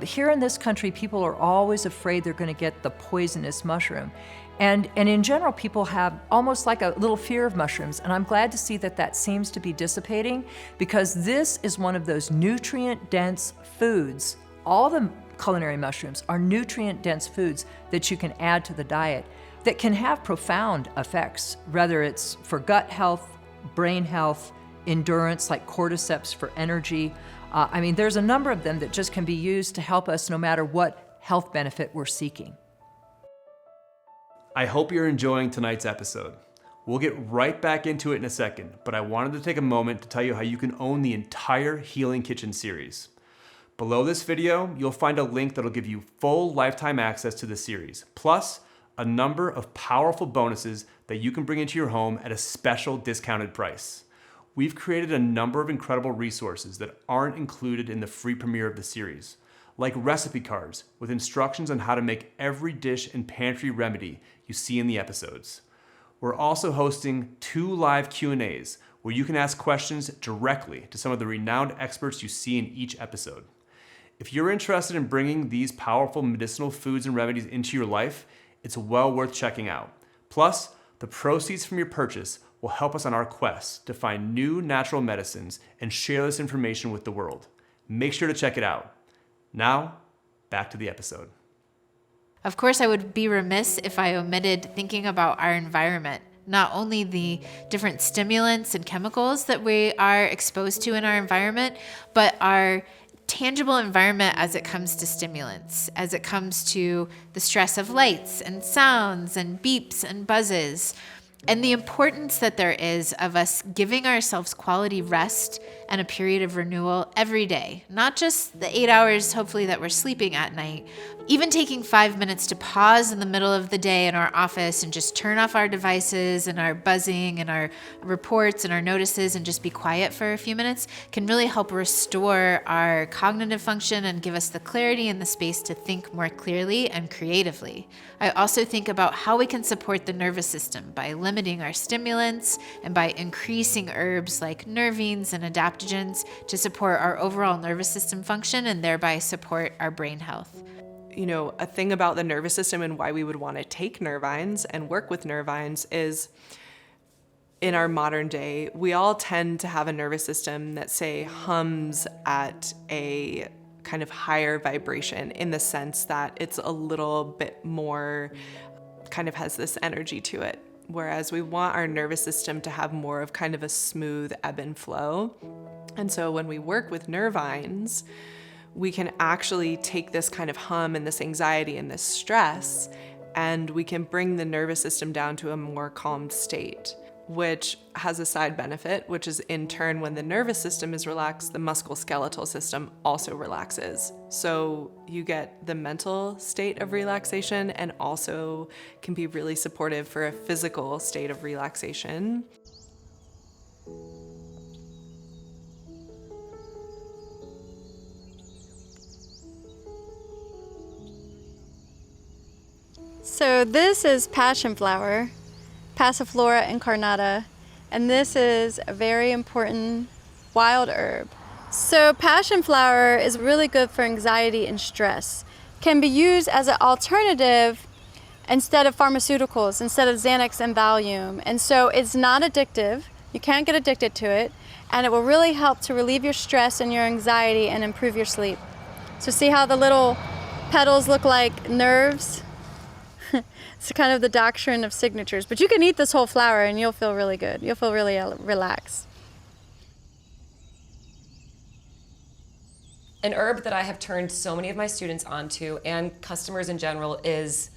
Here in this country, people are always afraid they're gonna get the poisonous mushroom. And in general, people have almost like a little fear of mushrooms, and I'm glad to see that that seems to be dissipating, because this is one of those nutrient-dense foods. All the culinary mushrooms are nutrient-dense foods that you can add to the diet that can have profound effects, whether it's for gut health, brain health, endurance, like cordyceps for energy. I mean, there's a number of them that just can be used to help us no matter what health benefit we're seeking.
I hope you're enjoying tonight's episode. We'll get right back into it in a second, but I wanted to take a moment to tell you how you can own the entire Healing Kitchen series. Below this video, you'll find a link that'll give you full lifetime access to the series, plus a number of powerful bonuses that you can bring into your home at a special discounted price. We've created a number of incredible resources that aren't included in the free premiere of the series, like recipe cards with instructions on how to make every dish and pantry remedy you see in the episodes. We're also hosting 2 live Q&As where you can ask questions directly to some of the renowned experts you see in each episode. If you're interested in bringing these powerful medicinal foods and remedies into your life, it's well worth checking out. Plus, the proceeds from your purchase will help us on our quest to find new natural medicines and share this information with the world. Make sure to check it out. Now, back to the episode.
Of course, I would be remiss if I omitted thinking about our environment, not only the different stimulants and chemicals that we are exposed to in our environment, but our tangible environment as it comes to stimulants, as it comes to the stress of lights and sounds and beeps and buzzes, and the importance that there is of us giving ourselves quality rest and a period of renewal every day, not just the 8 hours, hopefully, that we're sleeping at night. Even taking 5 minutes to pause in the middle of the day in our office and just turn off our devices and our buzzing and our reports and our notices and just be quiet for a few minutes can really help restore our cognitive function and give us the clarity and the space to think more clearly and creatively. I also think about how we can support the nervous system by limiting our stimulants and by increasing herbs like nervines and adaptogens to support our overall nervous system function and thereby support our brain health.
You know, a thing about the nervous system and why we would want to take nervines and work with nervines is in our modern day, we all tend to have a nervous system that, say, hums at a kind of higher vibration in the sense that it's a little bit more, kind of has this energy to it. Whereas we want our nervous system to have more of kind of a smooth ebb and flow. And so when we work with nervines, we can actually take this kind of hum and this anxiety and this stress, and we can bring the nervous system down to a more calmed state, which has a side benefit, which is in turn, when the nervous system is relaxed, the musculoskeletal system also relaxes. So you get the mental state of relaxation and also can be really supportive for a physical state of relaxation.
So this is passion flower, Passiflora incarnata, and this is a very important wild herb. So passion flower is really good for anxiety and stress. Can be used as an alternative instead of pharmaceuticals, instead of Xanax and Valium. And so it's not addictive. You can't get addicted to it. And it will really help to relieve your stress and your anxiety and improve your sleep. So see how the little petals look like nerves? It's kind of the doctrine of signatures. But you can eat this whole flower and you'll feel really good. You'll feel really relaxed.
An herb that I have turned so many of my students onto and customers in general is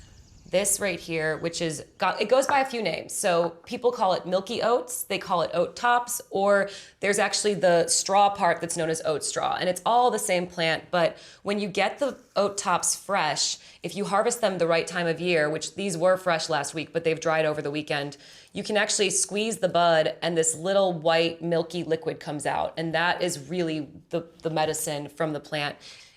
this right here, which is, it goes by a few names. So people call it milky oats, they call it oat tops, or there's actually the straw part that's known as oat straw. And it's all the same plant, but when you get the oat tops fresh, if you harvest them the right time of year, which these were fresh last week, but they've dried over the weekend, you can actually squeeze the bud and this little white milky liquid comes out. And that is really the medicine from the plant.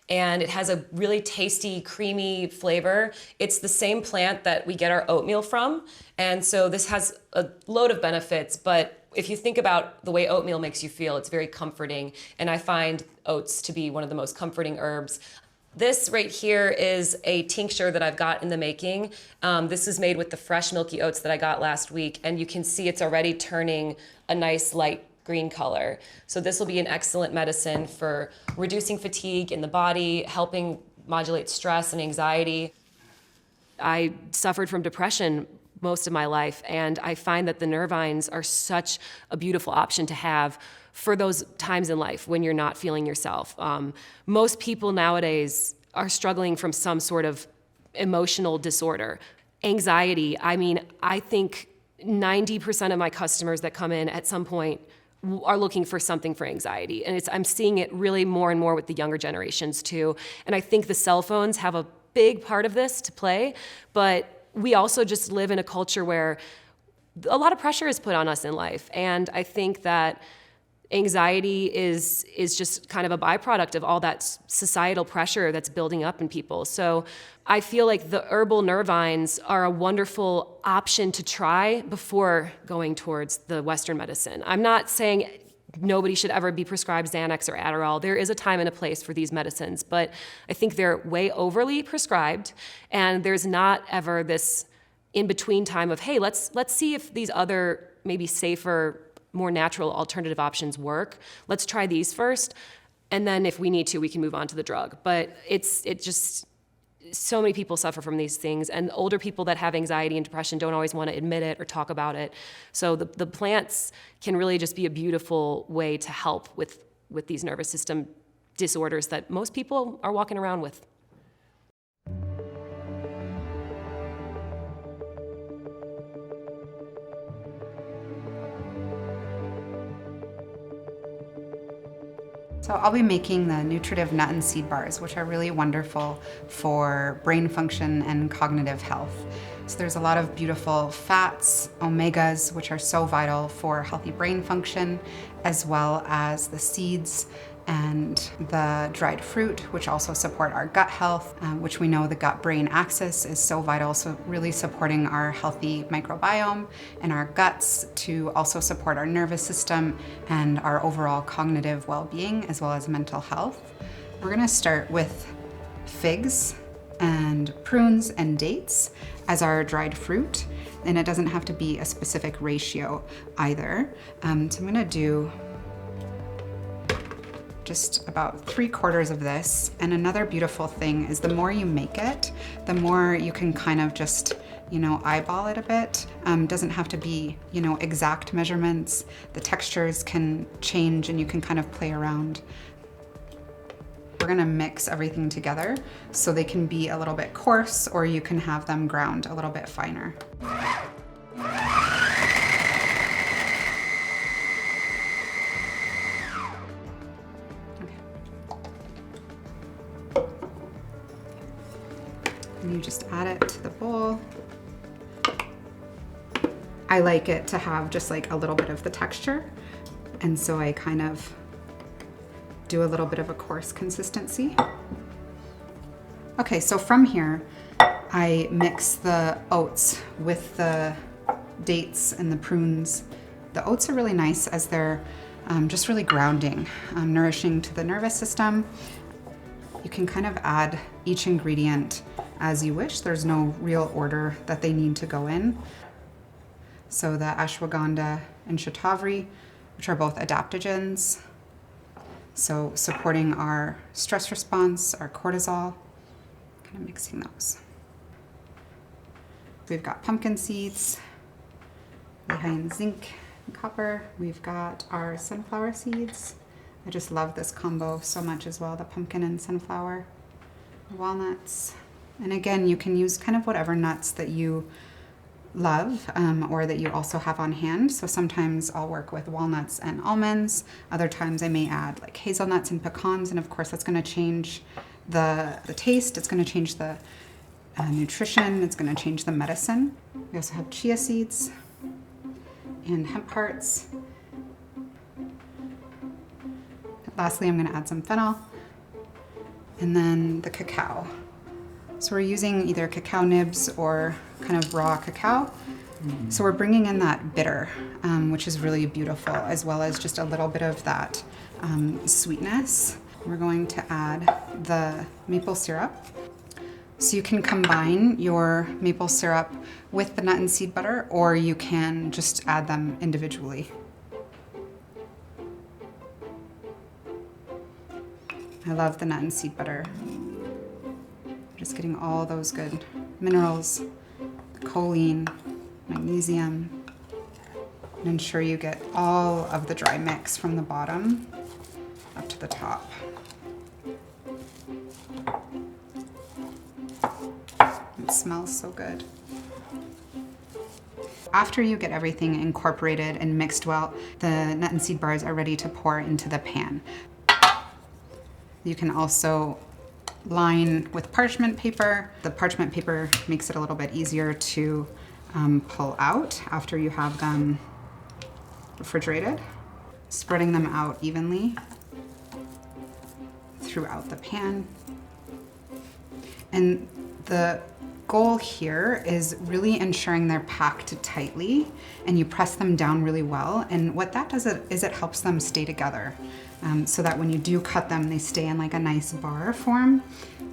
And it has a really tasty, creamy flavor. It's the same plant that we get our oatmeal from. And so this has a load of benefits, but if you think about the way oatmeal makes you feel, it's very comforting. And I find oats to be one of the most comforting herbs. This right here is a tincture that I've got in the making. This is made with the fresh milky oats that I got last week. And you can see it's already turning a nice light green color. So this will be an excellent medicine for reducing fatigue in the body, helping modulate stress and anxiety. I suffered from depression most of my life, and I find that the nervines are such a beautiful option to have for those times in life when you're not feeling yourself. Most people nowadays are struggling from some sort of emotional disorder. Anxiety, I mean, I think 90% of my customers that come in at some point are looking for something for anxiety. And I'm seeing it really more and more with the younger generations too. And I think the cell phones have a big part of this to play, but we also just live in a culture where a lot of pressure is put on us in life. And I think that anxiety is just kind of a byproduct of all that societal pressure that's building up in people. So I feel like the herbal nervines are a wonderful option to try before going towards the Western medicine. I'm not saying nobody should ever be prescribed Xanax or Adderall. There is a time and a place for these medicines, but I think they're way overly prescribed, and there's not ever this in-between time of, hey, let's see if these other maybe safer, more natural alternative options work. Let's try these first, and then if we need to, we can move on to the drug. But it just, so many people suffer from these things, and older people that have anxiety and depression don't always want to admit it or talk about it. So the plants can really just be a beautiful way to help with these nervous system disorders that most people are walking around with.
So I'll be making the nutritive nut and seed bars, which are really wonderful for brain function and cognitive health. So there's a lot of beautiful fats, omegas, which are so vital for healthy brain function, as well as the seeds and the dried fruit, which also support our gut health, which we know the gut-brain axis is so vital, so really supporting our healthy microbiome and our guts to also support our nervous system and our overall cognitive well-being, as well as mental health. We're gonna start with figs and prunes and dates as our dried fruit, and it doesn't have to be a specific ratio either. So I'm gonna do just about 3/4 of this. And another beautiful thing is the more you make it, the more you can kind of just, eyeball it a bit. Doesn't have to be, exact measurements. The textures can change and you can kind of play around. We're gonna mix everything together so they can be a little bit coarse, or you can have them ground a little bit finer. And you just add it to the bowl. I like it to have just like a little bit of the texture, and so I kind of do a little bit of a coarse consistency. Okay, so from here, I mix the oats with the dates and the prunes. The oats are really nice as they're just really grounding, nourishing to the nervous system. You can kind of add each ingredient as you wish. There's no real order that they need to go in. So the ashwagandha and shatavari, which are both adaptogens, so supporting our stress response, our cortisol, kind of mixing those. We've got pumpkin seeds, really high in zinc and copper. We've got our sunflower seeds. I just love this combo so much as well, the pumpkin and sunflower. Walnuts. And again, you can use kind of whatever nuts that you love or that you also have on hand. So sometimes I'll work with walnuts and almonds. Other times I may add like hazelnuts and pecans. And of course that's going to change the taste. It's going to change the nutrition. It's going to change the medicine. We also have chia seeds and hemp hearts. Lastly, I'm going to add some fennel and then the cacao. So we're using either cacao nibs or kind of raw cacao. So we're bringing in that bitter, which is really beautiful, as well as just a little bit of that sweetness. We're going to add the maple syrup. So you can combine your maple syrup with the nut and seed butter, or you can just add them individually. I love the nut and seed butter. Just getting all those good minerals, choline, magnesium, and ensure you get all of the dry mix from the bottom up to the top. It smells so good. After you get everything incorporated and mixed well, the nut and seed bars are ready to pour into the pan. You can also line with parchment paper. The parchment paper makes it a little bit easier to pull out after you have them refrigerated. Spreading them out evenly throughout the pan. And the goal here is really ensuring they're packed tightly and you press them down really well. And what that does is it helps them stay together so that when you do cut them, they stay in like a nice bar form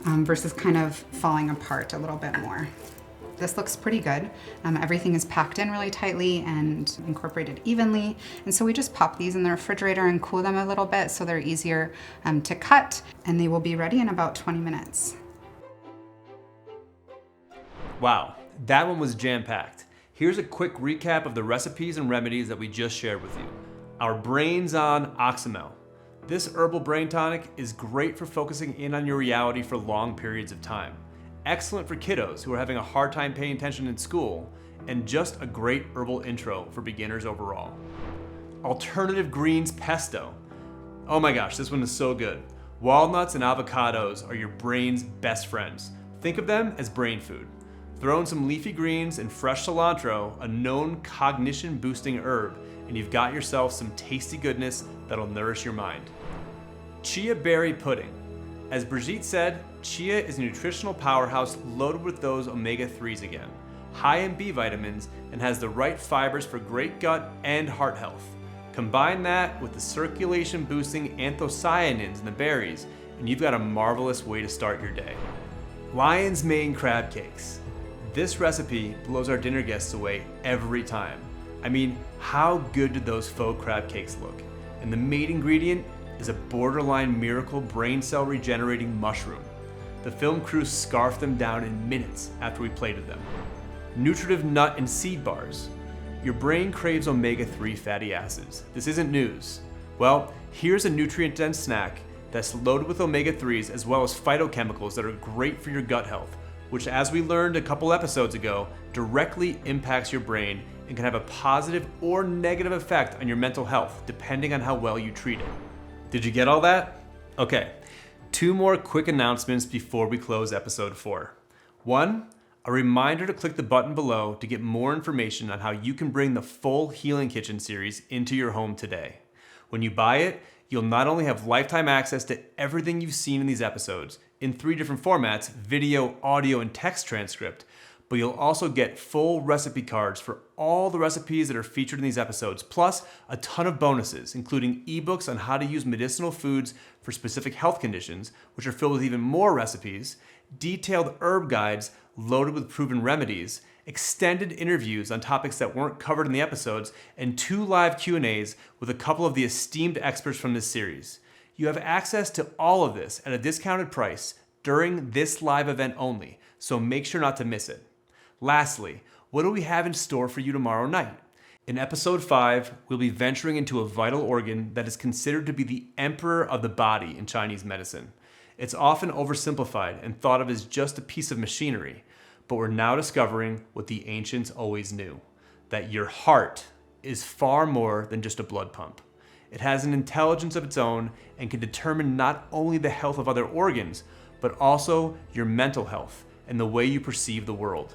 versus kind of falling apart a little bit more. This looks pretty good. Everything is packed in really tightly and incorporated evenly. And so we just pop these in the refrigerator and cool them a little bit so they're easier to cut, and they will be ready in about 20 minutes.
Wow, that one was jam-packed. Here's a quick recap of the recipes and remedies that we just shared with you. Our brains on Oxymel. This herbal brain tonic is great for focusing in on your reality for long periods of time. Excellent for kiddos who are having a hard time paying attention in school, and just a great herbal intro for beginners overall. Alternative Greens Pesto. Oh my gosh, this one is so good. Walnuts and avocados are your brain's best friends. Think of them as brain food. Throw in some leafy greens and fresh cilantro, a known cognition-boosting herb, and you've got yourself some tasty goodness that'll nourish your mind. Chia berry pudding. As Brigitte said, chia is a nutritional powerhouse loaded with those omega-3s again, high in B vitamins, and has the right fibers for great gut and heart health. Combine that with the circulation-boosting anthocyanins in the berries, and you've got a marvelous way to start your day. Lion's Mane crab cakes. This recipe blows our dinner guests away every time. I mean, how good did those faux crab cakes look? And the main ingredient is a borderline miracle brain cell regenerating mushroom. The film crew scarfed them down in minutes after we plated them. Nutritive nut and seed bars. Your brain craves omega-3 fatty acids. This isn't news. Well, here's a nutrient-dense snack that's loaded with omega-3s as well as phytochemicals that are great for your gut health, which, as we learned a couple episodes ago, directly impacts your brain and can have a positive or negative effect on your mental health, depending on how well you treat it. Did you get all that? Okay, 2 more quick announcements before we close episode 4. 1, a reminder to click the button below to get more information on how you can bring the full Healing Kitchen series into your home today. When you buy it, you'll not only have lifetime access to everything you've seen in these episodes, in 3 different formats: video, audio, and text transcript. But you'll also get full recipe cards for all the recipes that are featured in these episodes, plus a ton of bonuses, including ebooks on how to use medicinal foods for specific health conditions, which are filled with even more recipes, detailed herb guides loaded with proven remedies, extended interviews on topics that weren't covered in the episodes, and 2 live Q&As with a couple of the esteemed experts from this series. You have access to all of this at a discounted price during this live event only, so make sure not to miss it. Lastly, what do we have in store for you tomorrow night? In episode 5, we'll be venturing into a vital organ that is considered to be the emperor of the body in Chinese medicine. It's often oversimplified and thought of as just a piece of machinery, but we're now discovering what the ancients always knew, that your heart is far more than just a blood pump. It has an intelligence of its own and can determine not only the health of other organs, but also your mental health and the way you perceive the world.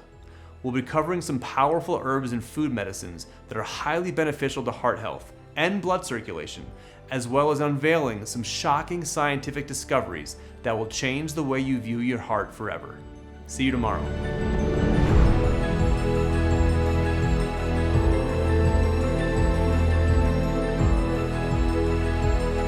We'll be covering some powerful herbs and food medicines that are highly beneficial to heart health and blood circulation, as well as unveiling some shocking scientific discoveries that will change the way you view your heart forever. See you tomorrow.